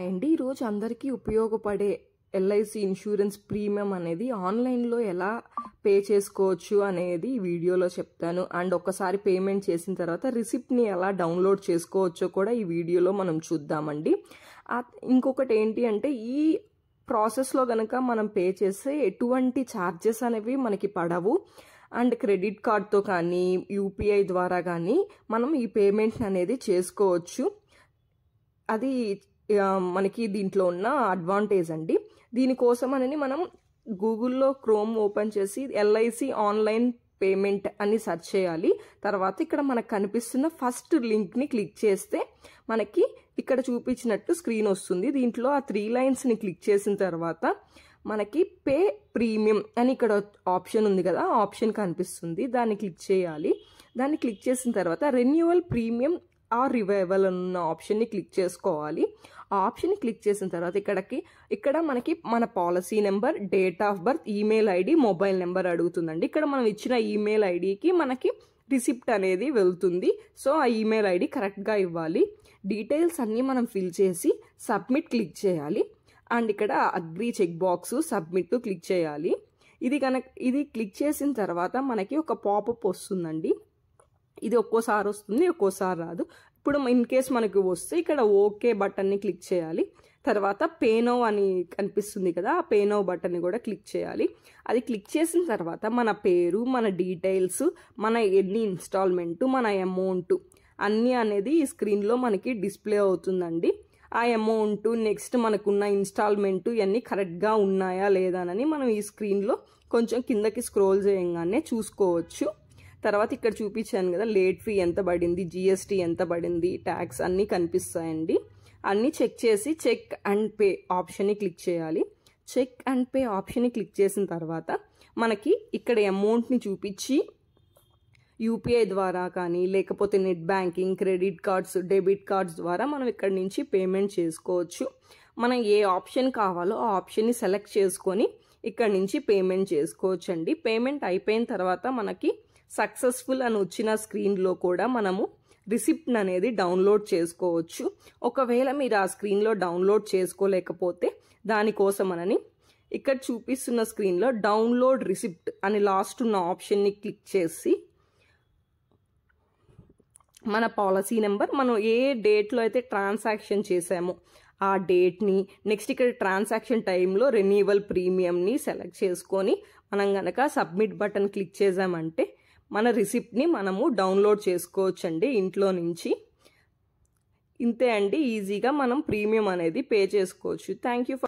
అండి ఈరోజు అందరికీ ఉపయోగపడే ఎల్ఐసి ఇన్సూరెన్స్ ప్రీమియం అనేది ఆన్లైన్లో ఎలా పే చేసుకోవచ్చు అనేది ఈ వీడియోలో చెప్తాను. అండ్ ఒకసారి పేమెంట్ చేసిన తర్వాత రిసిప్ట్ని ఎలా డౌన్లోడ్ చేసుకోవచ్చో కూడా ఈ వీడియోలో మనం చూద్దామండి. ఇంకొకటి ఏంటి అంటే ఈ ప్రాసెస్లో కనుక మనం పే చేస్తే ఎటువంటి ఛార్జెస్ అనేవి మనకి పడవు. అండ్ క్రెడిట్ కార్డ్తో కానీ యూపీఐ ద్వారా కానీ మనం ఈ పేమెంట్ అనేది చేసుకోవచ్చు. అది మనకి దీంట్లో ఉన్న అడ్వాంటేజ్ అండి. దీనికోసం అని మనం గూగుల్లో క్రోమ్ ఓపెన్ చేసి ఎల్ఐసి ఆన్లైన్ పేమెంట్ అని సెర్చ్ చేయాలి. తర్వాత ఇక్కడ మనకు కనిపిస్తున్న ఫస్ట్ లింక్ని క్లిక్ చేస్తే మనకి ఇక్కడ చూపించినట్టు స్క్రీన్ వస్తుంది. దీంట్లో ఆ 3 లైన్స్ని క్లిక్ చేసిన తర్వాత మనకి పే ప్రీమియం అని ఇక్కడ ఆప్షన్ ఉంది కదా, ఆ ఆప్షన్ కనిపిస్తుంది. దాన్ని క్లిక్ చేయాలి. దాన్ని క్లిక్ చేసిన తర్వాత రెన్యువల్ ప్రీమియం ఆర్ రివైవల్ అన్న ఆప్షన్ని క్లిక్ చేసుకోవాలి. ఆ ఆప్షన్ని క్లిక్ చేసిన తర్వాత ఇక్కడ మనకి మన policy number, date of birth, email ID, mobile number అడుగుతుందండి. ఇక్కడ మనం ఇచ్చిన ఈమెయిల్ ఐడికి మనకి రిసిప్ట్ అనేది వెళ్తుంది. సో ఆ ఈమెయిల్ ఐడి కరెక్ట్గా ఇవ్వాలి. డీటెయిల్స్ అన్నీ మనం ఫిల్ చేసి సబ్మిట్ క్లిక్ చేయాలి. అండ్ ఇక్కడ agree check box submit click చేయాలి. ఇది క్లిక్ చేసిన తర్వాత మనకి ఒక పాపప్ వస్తుందండి. ఇది ఒక్కోసారి వస్తుంది, ఒక్కోసారి రాదు. ఇప్పుడు ఇన్ కేస్ మనకు వస్తే ఇక్కడ ఓకే బటన్ని క్లిక్ చేయాలి. తర్వాత పే నౌ అని కనిపిస్తుంది కదా, ఆ పే నౌ బటన్ని కూడా క్లిక్ చేయాలి. అది క్లిక్ చేసిన తర్వాత మన పేరు, మన డీటెయిల్స్, మన ఎన్ని ఇన్స్టాల్మెంట్, మన అమౌంట్ అన్నీ అనేది ఈ స్క్రీన్లో మనకి డిస్ప్లే అవుతుందండి. ఆ అమౌంట్, నెక్స్ట్ మనకున్న ఇన్స్టాల్మెంట్ ఇవన్నీ కరెక్ట్గా ఉన్నాయా లేదా అని మనం ఈ స్క్రీన్లో కొంచెం కిందకి స్క్రోల్ చేయగానే చూసుకోవచ్చు. తర్వాత ఇక్కడ చూపించాను కదా, లేట్ ఫీ ఎంత పడింది, జిఎస్టీ ఎంత పడింది, ట్యాక్స్ అన్నీ కనిపిస్తాయండి. అన్నీ చెక్ చేసి చెక్ అండ్ పే ఆప్షన్ని క్లిక్ చేయాలి. చెక్ అండ్ పే ఆప్షన్ని క్లిక్ చేసిన తర్వాత మనకి ఇక్కడ అమౌంట్ని చూపించి యూపీఐ ద్వారా కానీ లేకపోతే net banking, credit cards, debit cards ద్వారా మనం ఇక్కడ నుంచి పేమెంట్ చేసుకోవచ్చు. మనం ఏ ఆప్షన్ కావాలో ఆ ఆప్షన్ని సెలెక్ట్ చేసుకొని ఇక్కడ నుంచి పేమెంట్ చేసుకోవచ్చు అండి. పేమెంట్ అయిపోయిన తర్వాత మనకి సక్సెస్ఫుల్ అని వచ్చిన స్క్రీన్లో కూడా మనము రిసిప్ట్ అనేది డౌన్లోడ్ చేసుకోవచ్చు. ఒకవేళ మీరు ఆ స్క్రీన్లో డౌన్లోడ్ చేసుకోలేకపోతే దానికోసం అని ఇక్కడ చూపిస్తున్న స్క్రీన్లో డౌన్లోడ్ రిసిప్ట్ అని లాస్ట్ ఉన్న ఆప్షన్ని క్లిక్ చేసి మన పాలసీ నెంబర్, మనం ఏ డేట్లో అయితే ట్రాన్సాక్షన్ చేసామో ఆ డేట్ని, నెక్స్ట్ ఇక్కడ ట్రాన్సాక్షన్ టైంలో రెన్యువల్ ప్రీమియంని సెలెక్ట్ చేసుకొని మనం కనుక సబ్మిట్ బటన్ క్లిక్ చేసామంటే మన రిసిప్ట్ని మనము డౌన్లోడ్ చేసుకోవచ్చండి ఇంట్లో నుంచి. ఇంతే అండి, ఈజీగా మనం ప్రీమియం అనేది పే చేసుకోవచ్చు. Thank you for